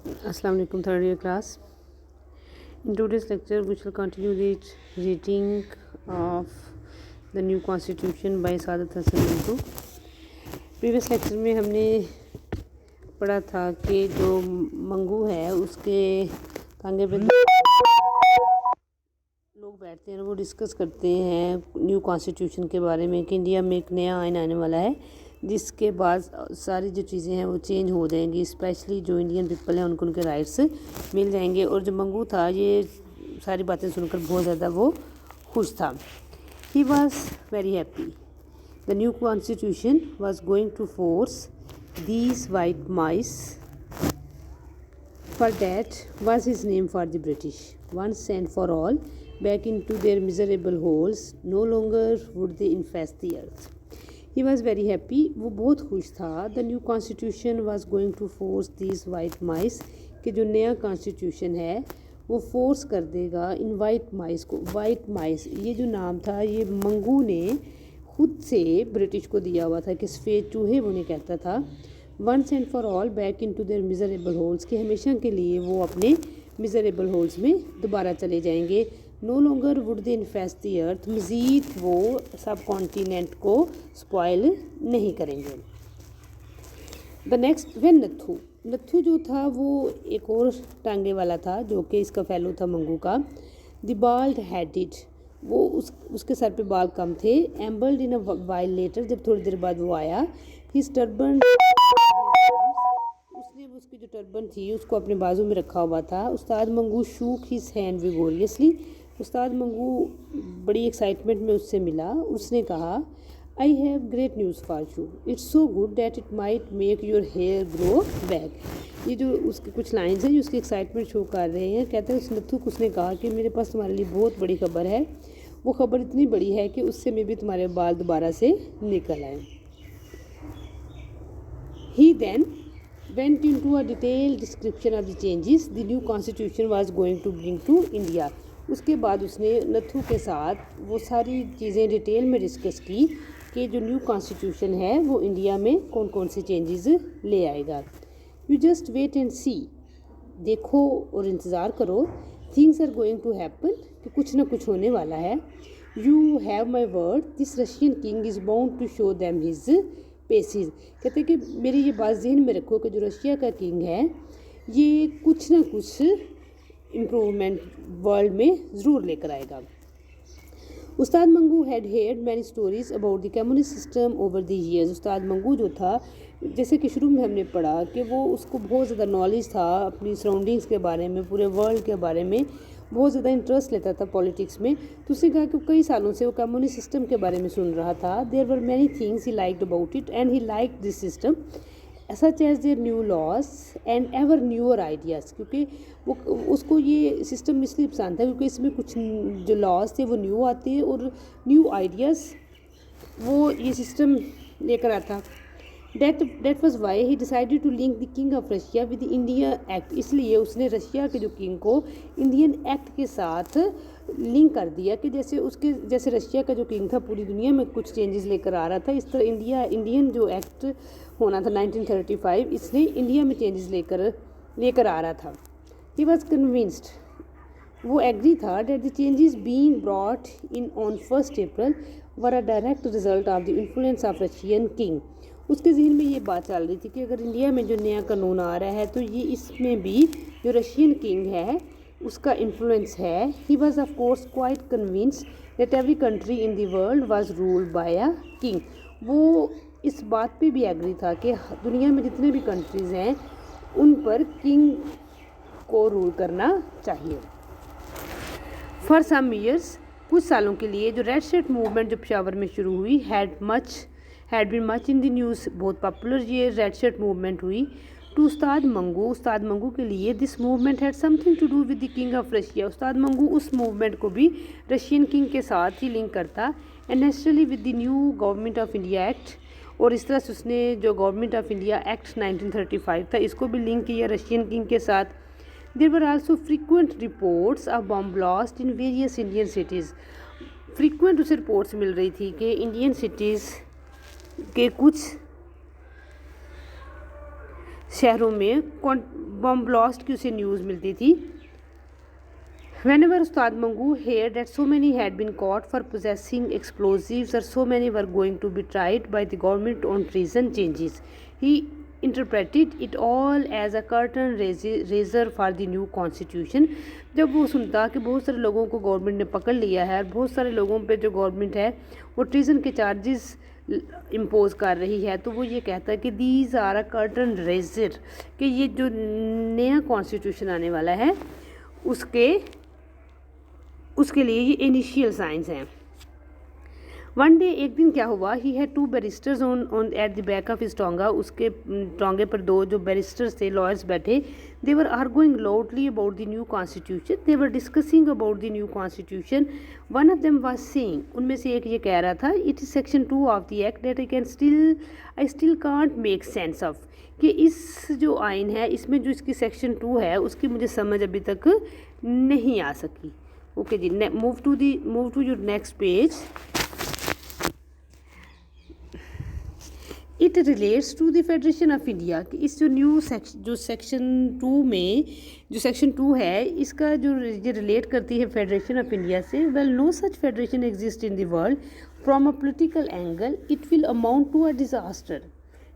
Assalamu alaikum, third year class. In today's lecture, we shall continue the reading of the new constitution by Saadat Hasan Manto. Previous lecture में हमने पढ़ा था कि जो मंगू है उसके कंधे पे लोग बैठते हैं और वो डिस्कस करते हैं न्यू कॉन्स्टिट्यूशन के बारे में कि इंडिया में एक नया आइन आने वाला है जिसके बाद सारी जो चीज़ें हैं वो चेंज हो जाएंगी, स्पेशली जो इंडियन पीपल हैं उनको उनके राइट्स मिल जाएंगे। और जो मंगू था ये सारी बातें सुनकर बहुत ज़्यादा वो खुश था। He was very happy. The new constitution was going to force these white mice, for that was his name for the British, once and for all, back into their miserable holes. No longer would they infest the earth. He was very happy. वो बहुत खुश था. The new constitution was going to force these white mice कि जो नया constitution है वो force कर देगा इन वाइट माइस को। वाइट माइस ये जो नाम था ये मंगू ने खुद से ब्रिटिश को दिया हुआ था कि सफ़ेद चूहे वो उन्हें कहता था। Once and for all back into their miserable holes कि हमेशा के लिए वो अपने मिजरेबल होल्स में दोबारा चले जाएंगे। No longer would they infest the earth, मज़ीद वो सब कॉन्टीनेंट को स्पॉइल नहीं करेंगे। The next way Nathu, Nathu जो था वो एक और टांगे वाला था जो कि इसका फैलो था मंगू का। द बाल्ड हेडेड, वो उसके सर पे बाल कम थे। एम्बल्ड इन अ वाइल लेटर, जब थोड़ी देर बाद वो आया। हिज टर्बन, उसने उसकी जो टर्बन थी उसको अपने बाजू में रखा हुआ था। Ustad Mangu shook his hand vigorously, Ustad Mangu बड़ी एक्साइटमेंट में उससे मिला। उसने कहा I have great news for you, it's so good that it might make your hair grow back. ये जो उसके कुछ लाइन्स हैं जो उसकी एक्साइटमेंट शो कर रहे हैं। कहते हैं उस नत्थू को उसने कहा कि मेरे पास तुम्हारे लिए बहुत बड़ी खबर है। वो खबर इतनी बड़ी है कि उससे में भी तुम्हारे बाल दोबारा से निकल आए। He then went into a detailed description of the changes the new constitution was going to bring to India. उसके बाद उसने नत्थू के साथ वो सारी चीज़ें डिटेल में डिस्कस की कि जो न्यू कॉन्स्टिट्यूशन है वो इंडिया में कौन कौन से चेंजेस ले आएगा। You just wait and see, देखो और इंतज़ार करो। Things are going to happen, कि कुछ ना कुछ होने वाला है। You have my word, this Russian king is bound to show them his paces. कहते हैं कि मेरी ये बात जहन में रखो कि जो रशिया का किंग है ये कुछ ना कुछ इम्प्रूवमेंट वर्ल्ड में ज़रूर लेकर आएगा। Ustad Mangu had heard many stories about the communist system over the years. Ustad Mangu जो था, जैसे कि शुरू में हमने पढ़ा कि वो उसको बहुत ज़्यादा नॉलेज था अपनी सराउंडिंग्स के बारे में, पूरे वर्ल्ड के बारे में बहुत ज़्यादा इंटरेस्ट लेता था पॉलिटिक्स में। तो उसने कहा कि कई सालों से वो कम्युनिस्ट सिस्टम के बारे में सुन रहा था। There were many things he liked about it and he liked this system such as their new laws and ever newer ideas. क्योंकि वो उसको ये सिस्टम इसलिए पसंद था क्योंकि इसमें कुछ जो लॉज थे वो न्यू आते हैं और न्यू आइडियाज़ वो ये सिस्टम लेकर आता। That was why he decided to link the king of Russia with the India Act. इसलिए उसने रशिया के जो किंग को इंडियन एक्ट के साथ लिंक कर दिया कि जैसे रशिया का जो किंग था पूरी दुनिया में कुछ चेंजेस लेकर आ रहा था, इस तरह इंडियन जो एक्ट होना था 1935 इसने इंडिया में चेंजेस लेकर आ रहा था। ही वॉज कन्विंस्ड, वो एग्री था that the changes being brought in on 1 April were a direct result of the influence of Russian king. उसके जहन में ये बात चल रही थी कि अगर इंडिया में जो नया कानून आ रहा है तो ये इसमें भी जो रशियन किंग है उसका इन्फ्लुएंस है। He was of course quite convinced that every country in the world was ruled by a king. वो इस बात पे भी एग्री था कि दुनिया में जितने भी कंट्रीज़ हैं उन पर किंग को रूल करना चाहिए। फॉर सम ईयर्स, कुछ सालों के लिए जो रेड शर्ट मूवमेंट जो पेशावर में शुरू हुई had been much in the news, बहुत पॉपुलर ये रेड शर्ट मूवमेंट हुई। टू उस्ताद मंगू के लिए this movement had something to do with the king of Russia. Ustad Mangu उस मूवमेंट को भी रशियन किंग के साथ ही लिंक करता and naturally with the new government of India act. और इस तरह से उसने जो गवर्नमेंट ऑफ इंडिया एक्ट 1935 था इसको भी लिंक किया रशियन किंग के साथ। There were also frequent reports of bomb blast in various Indian cities. Frequent उसे रिपोर्ट्स मिल रही थी कि इंडियन सिटीज़ के कुछ शहरों में बम ब्लास्ट की उसे न्यूज़ मिलती थी। Whenever Ustad Mangu heard that so many had been caught for possessing explosives or so many were going to be tried by the government on treason changes, he interpreted it all as a curtain raiser for the new constitution। जब वो सुनता कि बहुत सारे लोगों को government ने पकड़ लिया है और बहुत सारे लोगों पे जो गवर्नमेंट है वो ट्रीजन के चार्जेस इम्पोज कर रही है, तो वो ये कहता है कि these are a curtain raiser, कि ये जो नया कॉन्स्टिट्यूशन आने वाला है उसके लिए ये इनिशियल साइंस हैं। वन डे, एक दिन क्या हुआ, he had two barristers on at the back of his tonga, उसके टोंगे पर दो जो बैरिस्टर्स थे, लॉयर्स बैठे। They were arguing loudly about the new constitution, they were discussing about the new constitution. One of them was saying, उनमें से एक ये कह रहा था, it is section 2 of the act that I still can't make sense of, कि इस जो आइन है इसमें जो इसकी सेक्शन 2 है उसकी मुझे समझ अभी तक नहीं आ सकी। ओके जी, move to your next page. It relates to the federation of India, कि इस जो न्यू सेक्शन 2 में जो सेक्शन 2 है इसका जो ये रिलेट करती है फेडरेशन ऑफ इंडिया से। Well, no such federation exist in the world, from a political angle it will amount to a disaster,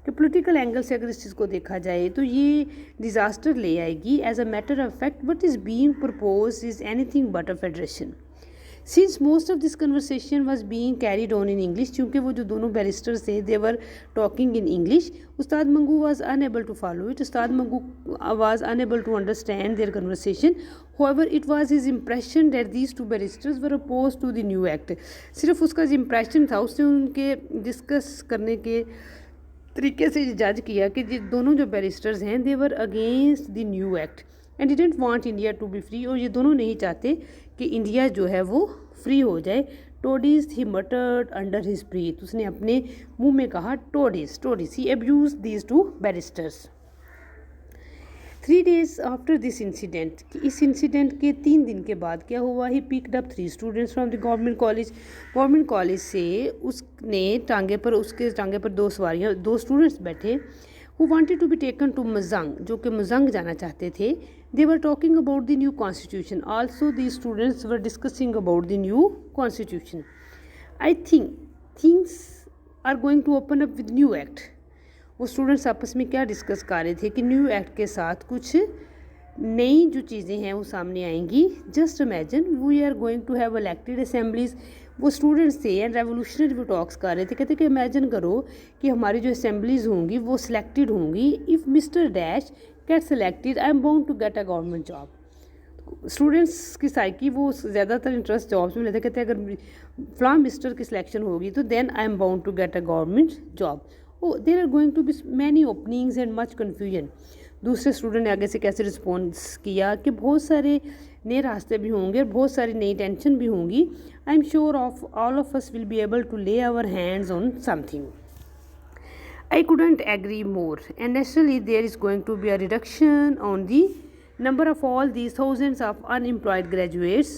कि पोलिटिकल एंगल से अगर इस चीज़ को देखा जाए तो ये डिज़ास्टर ले आएगी। As a matter of fact what is being propose is anything but a federation. Since most of this conversation was being carried on in English, क्योंकि वो जो दोनों बैरिस्टर्स थे they were talking in English, Ustad Mangu was unable to follow it, Ustad Mangu was unable to understand their conversation. However it was his impression that these two barristers were oppose to the new act, सिर्फ उसका जो impression था उससे उनके discuss करने के तरीके से जज किया कि दोनों जो बैरिस्टर्स हैं they were against the new act and didn't want India to be free, और ये दोनों नहीं चाहते कि इंडिया जो है वो फ्री हो जाए। Toadies he muttered under his breath, उसने अपने मुंह में कहा toadies toadies, he abuse these two barristers. 3 days after this incident, कि इस इंसिडेंट के 3 दिन के बाद क्या हुआ, he picked up 3 students from the government college से उसके टांगे पर 2 सवारियाँ 2 स्टूडेंट्स बैठे, who wanted to be taken to Mazang, जो कि मजंग जाना चाहते थे। They were talking about the new constitution, also the students were discussing about the new constitution. I think things are going to open up with new act, वो students आपस में क्या discuss कर रहे थे कि न्यू एक्ट के साथ कुछ नई जो चीज़ें हैं वो सामने आएंगी। Just imagine we are going to have elected assemblies, वो स्टूडेंट्स थे एंड रेवोल्यूशनरी वो टॉक्स कर रहे थे, कहते कि इमेजिन करो कि हमारी जो असेंबलीज होंगी वो सिलेक्टेड होंगी, if mister dash get selected I am bound to get a government job. Students की साइकी वो ज़्यादातर इंटरेस्ट जॉब्स में लेते, कहते अगर फलां मिस्टर की सिलेक्शन होगी तो then I am bound to get a government job. There are going to be many openings and much confusion. दूसरे स्टूडेंट ने आगे से कैसे रिस्पॉन्स किया कि बहुत सारे नए रास्ते भी होंगे और बहुत सारी नई टेंशन भी होंगी। I am sure of all of us will be able to lay our hands on something. I couldn't agree more, and naturally there is going to be a reduction on the number of all these thousands of unemployed graduates।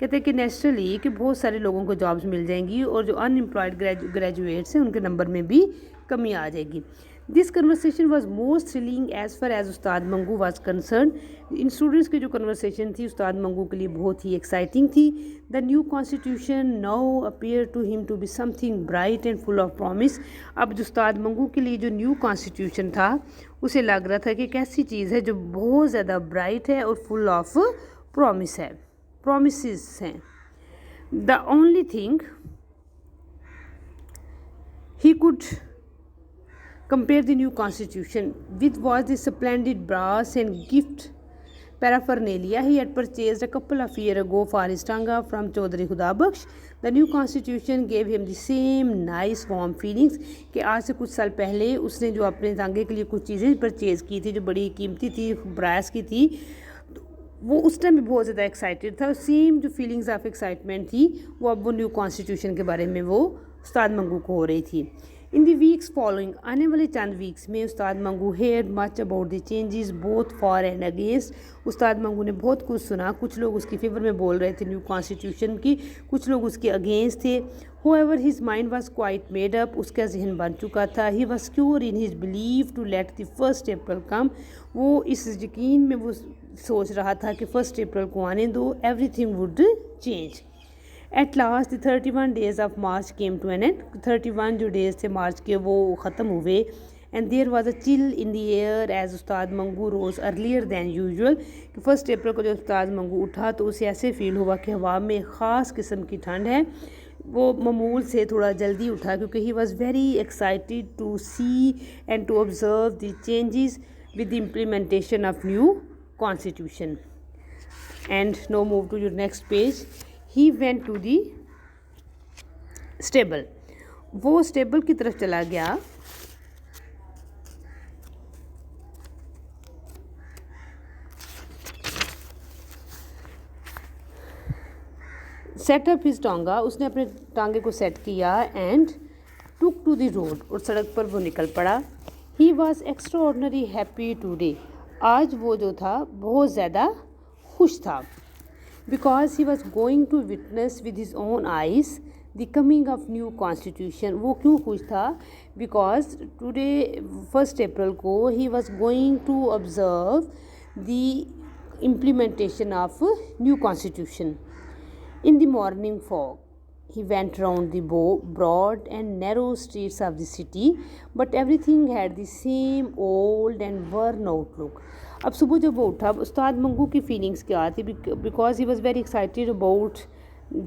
कहते हैं कि naturally कि बहुत सारे लोगों को jobs मिल जाएंगी और जो अनएम्प्लॉयड ग्रेजुएट्स हैं उनके नंबर में भी कमी आ जाएगी। This conversation was most thrilling as far as Ustad Mangu was concerned. इन स्टूडेंट्स की जो कन्वर्सेशन थी उस्ताद मंगू के लिए बहुत ही एक्साइटिंग थी। The new constitution now appear to him to be something bright and full of promise. अब जो उस्ताद मंगू के लिए जो न्यू कॉन्स्टिट्यूशन था उसे लग रहा था कि एक ऐसी चीज़ है जो बहुत ज़्यादा ब्राइट है और फुल ऑफ promises हैं। The only thing he could compare the new constitution with was the splendid brass and gift paraphernalia he had purchased a couple of years ago for his tanga from Chaudhry Khudabakhsh। The new constitution gave him the same nice warm feelings कि आज से कुछ साल पहले उसने जो अपने तांगे के लिए कुछ चीज़ें परचेज़ की थी जो बड़ी कीमती थी, ब्रास की थी, वो उस टाइम भी बहुत ज़्यादा एक्साइटेड था। सेम जो फीलिंग्स ऑफ एक्साइटमेंट थी वो अब वो न्यू कॉन्स्टिट्यूशन के बारे में वो उस्ताद मंगू को हो रही थी। इन द वीक्स फॉलोइंग, आने वाले चंद वीक्स में Ustad Mangu heard much about the changes both for and against. Ustad Mangu ने बहुत कुछ सुना, कुछ लोग उसकी फेवर में बोल रहे थे न्यू कॉन्स्टिट्यूशन की, कुछ लोग उसके अगेंस्ट थे। However, his mind was quite made up, उसका जहन बन चुका था। He was secure in his belief to let the 1st April come, वो इस यकीन में वो सोच रहा था कि 1st April को आने दो, everything would change. At last, the 31 days of March came to an end. 31 जो डेज थे मार्च के वो ख़त्म हुए। And there was a chill in the air as Ustad Mangu rose earlier than usual, कि 1st April को जब उस्ताद मंगू उठा तो उसे ऐसे फील हुआ कि हवा में ख़ास किस्म की ठंड है। वो मामूल से थोड़ा जल्दी उठा क्योंकि he was very excited to see and to observe the changes with the implementation of new constitution. And no move to your next page. He went to the stable, वो स्टेबल की तरफ चला गया। सेट अप हिज टांगा, उसने अपने टांगे को सेट किया। And took to the road, और सड़क पर वो निकल पड़ा। He was extraordinary happy today, आज वो जो था बहुत ज़्यादा खुश था। Because he was going to witness with his own eyes the coming of new constitution. वो क्यों खुश था? बिकॉज टुडे 1st April को he was going to observe the implementation of new constitution. In the morning fog, he went round the broad and narrow streets of the city, but everything had the same old and worn-out look. अब सुबह जब वो उठा, उस्ताद मंगू की feelings क्या थी? Because he was very excited about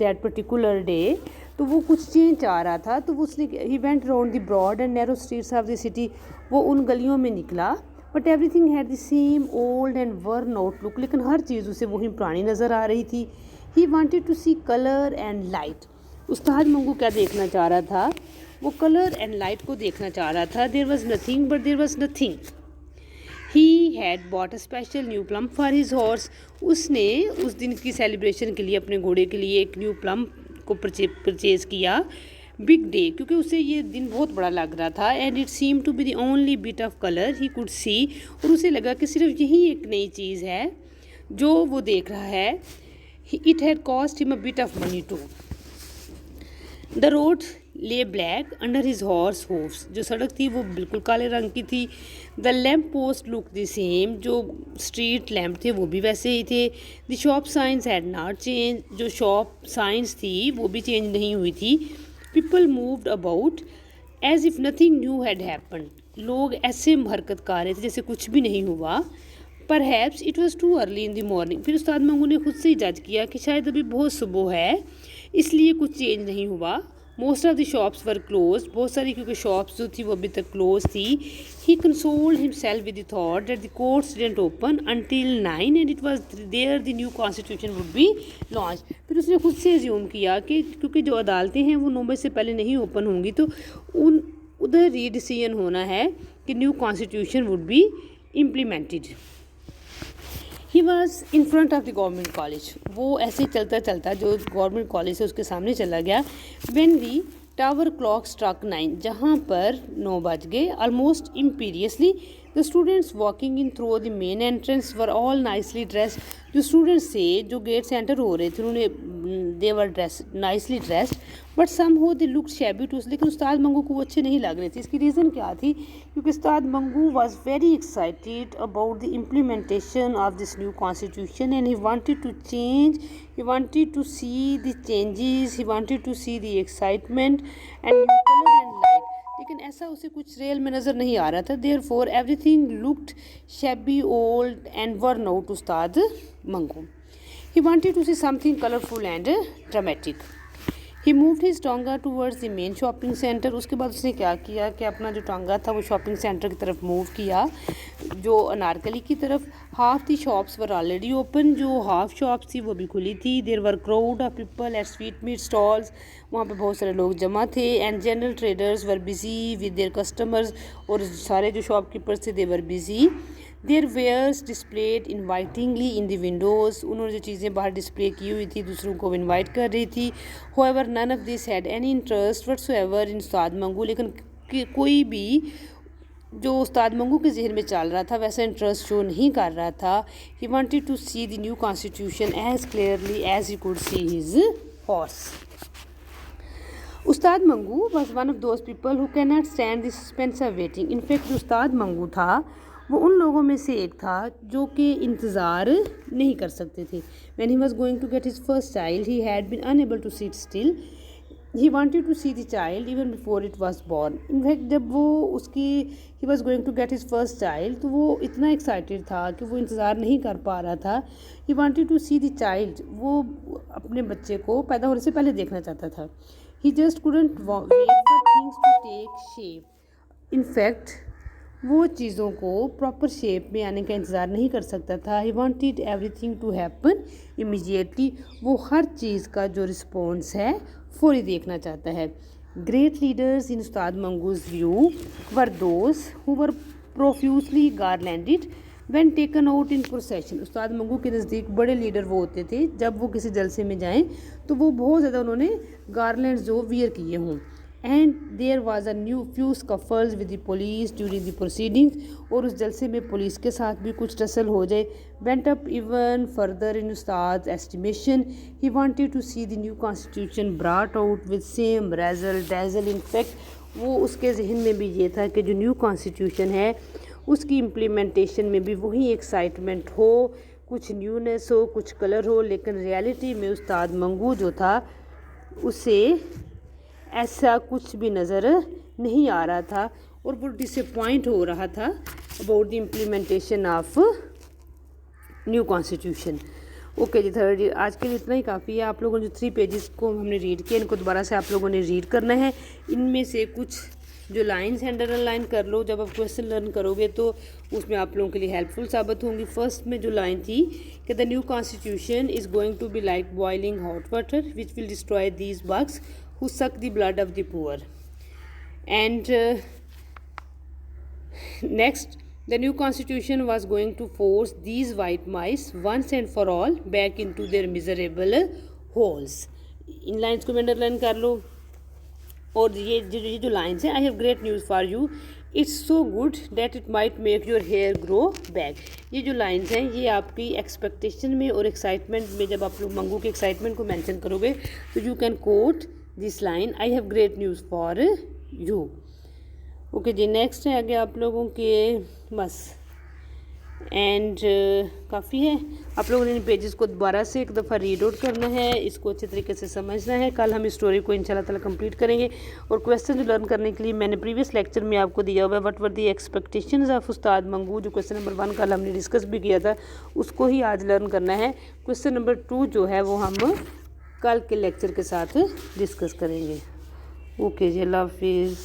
that particular day, तो वो कुछ चेंज चाह रहा था। तो उसने he went round the broad and narrow streets of the city, वो उन गलियों में निकला। But everything had the same old and worn out look, लेकिन हर चीज़ उसे वही पुरानी नज़र आ रही थी। He wanted to see colour and light, Ustad Mangu क्या देखना चाह रहा था? वो कलर एंड लाइट को देखना चाह रहा था। There was nothing but there was nothing. He had bought a special new plume for his horse, उसने उस दिन की सेलिब्रेशन के लिए अपने घोड़े के लिए एक न्यू प्लम को परचेज़ किया। बिग डे, क्योंकि उसे ये दिन बहुत बड़ा लग रहा था। And it seem to be the only bit of colour he could see, और उसे लगा कि सिर्फ यही एक नई चीज़ है जो वो देख रहा है। It had cost him a bit of money too. The road lay black under his horse hoofs. जो सड़क थी वो बिल्कुल काले रंग की थी। The lamp post looked the same. जो स्ट्रीट लैम्प थे वो भी वैसे ही थे। The shop signs had not changed. जो शॉप साइंस थी वो भी चेंज नहीं हुई थी। People moved about as if nothing new had happened. लोग ऐसे हरकत कर रहे थे जैसे कुछ भी नहीं हुआ। Perhaps it was too early in the morning. फिर उस्ताद मंगू ने खुद से ही जज किया कि शायद अभी बहुत सुबह है, इसलिए कुछ चेंज नहीं हुआ। Most of the shops were close, बहुत सारी क्योंकि शॉप्स जो थी वो अभी तक क्लोज थी। He consoled himself with the thought that the courts didn't open until 9 and it was there the new constitution would be launch. फिर उसने खुद से एज्यूम किया कि क्योंकि जो अदालतें हैं वो 9 बजे से पहले नहीं ओपन होंगी, तो उधर ये डिसीजन होना है कि new constitution would be implemented. He was in front of the government college, वो ऐसे चलता चलता जो गवर्नमेंट कॉलेज है उसके सामने चला गया। When the tower clock struck 9, जहाँ पर 9 बज गए। Almost imperiously the students walking in through the main entrance were all nicely dressed. जो स्टूडेंट्स थे जो गेट से एंटर हो रहे थे उन्होंने they were nicely dressed, but somehow they look shabby to, लेकिन उस्ताद मंगू को वो अच्छे नहीं लग रहे थे। इसकी रीज़न क्या थी? क्योंकि Ustad Mangu was very excited about the implementation of this new constitution and he wanted to change, he wanted to see the changes, he wanted to see the excitement and new colour and light, लेकिन ऐसा उसे कुछ real में नज़र नहीं आ रहा था। Therefore everything looked shabby old and worn out Ustad Mangu. He wanted to see something colorful and dramatic. He moved his टांगा towards the main shopping center. उसके बाद उसने क्या किया कि अपना जो टांगा था वो शॉपिंग सेंटर की तरफ मूव किया, जो अनारकली की तरफ। Half the shops were already open, जो हाफ शॉप्स थी वो भी खुली थी। There were crowd of people at sweet meat stalls, वहाँ पे बहुत सारे लोग जमा थे। And general traders were busy with their customers, और सारे जो शॉपकीपर्स थे they were busy. Their wares displayed invitingly in the windows, उन्होंने जो चीज़ें बाहर डिस्प्ले की हुई थी दूसरों को इन्वाइट कर रही थी। However none of this had any interest whatsoever in Ustad Mangu, लेकिन कि कोई भी जो उस्ताद मंगू के जहन में चल रहा था वैसा इंटरेस्ट शो नहीं कर रहा था। He wanted to see the new constitution as clearly as he could see his horse. Ustad Mangu was one of those people who can not stand the suspense of waiting. In fact जो उस्ताद मंगू था वो उन लोगों में से एक था जो कि इंतज़ार नहीं कर सकते थे। When he was going to get his first child he had been unable to sit still. He wanted to see the child even before it was born. In fact जब वो उसकी he was going to get his first child तो वो इतना excited था कि वो इंतज़ार नहीं कर पा रहा था। He wanted to see the child, वो अपने बच्चे को पैदा होने से पहले देखना चाहता था। He just couldn't wait for things to take shape. In fact वो चीज़ों को प्रॉपर शेप में आने का इंतज़ार नहीं कर सकता था। He wanted everything to happen immediately. वो हर चीज़ का जो रिस्पॉन्स है फौरी देखना चाहता है। Great leaders in Ustad Mangu's view were those who were profusely garlanded when taken out in procession. Ustad Mangu के नज़दीक बड़े लीडर वो होते थे जब वो किसी जलसे में जाएं तो वो बहुत ज़्यादा उन्होंने गारलैंड्स जो वियर किए हों। And there was a new few scuffles with the police during the proceedings. और उस जलसे में पुलिस के साथ भी कुछ टसल हो जाए। Went up even further in Ustad estimation. He wanted to see the new constitution brought out with same razzle dazzle. In fact वो उसके जहन में भी ये था कि जो न्यू कॉन्स्टिट्यूशन है उसकी इम्प्लीमेंटेशन में भी वही एक्साइटमेंट हो, कुछ न्यूनेस हो, कुछ कलर हो। लेकिन रियलिटी में उस्ताद मंगू जो था उसे ऐसा कुछ भी नज़र नहीं आ रहा था और वो डिसअपॉइंट हो रहा था about the implementation of new constitution. Okay जी, थर्ड आज के लिए इतना ही काफ़ी है। आप लोगों ने जो 3 पेजेस को हमने रीड किया इनको दोबारा से आप लोगों ने रीड करना है। इनमें से कुछ जो लाइन्स हैं अंडरलाइन कर लो। जब आप क्वेश्चन लर्न करोगे तो उसमें आप लोगों के लिए हेल्पफुल साबित होंगी। फर्स्ट में जो लाइन थी कि the new constitution is going to be like boiling hot water which will destroy these bugs who suck the blood of the poor. And next, the new constitution was going to force these white mice once and for all back into their miserable holes. इन lines को underline कर लो। और ये जो lines हैं, I have great news for you, it's so good that it might make your hair grow back. ये जो लाइन्स हैं ये आपकी एक्सपेक्टेशन में और एक्साइटमेंट में, जब आप लोग मंगू के एक्साइटमेंट को मेंशन करोगे तो you can quote this line, I have great news for you. Okay जी, नेक्स्ट है आगे आप लोगों के बस एंड काफ़ी है। आप लोगों ने इन पेजेस को दोबारा से एक दफ़ा रीड आउट करना है, इसको अच्छे तरीके से समझना है। कल हम इस स्टोरी को इंशाल्लाह ताला कंप्लीट करेंगे। और क्वेश्चन जो लर्न करने के लिए मैंने प्रीवियस लेक्चर में आपको दिया हुआ है, what were the expectations of उस्ताद मंगू, जो क्वेश्चन नंबर 1 कल हमने डिस्कस भी किया था, उसको ही आज लर्न करना है। क्वेश्चन नंबर 2 जो है वो हम कल के लेक्चर के साथ डिस्कस करेंगे। ओके जी, अल्लाह हाफिज़।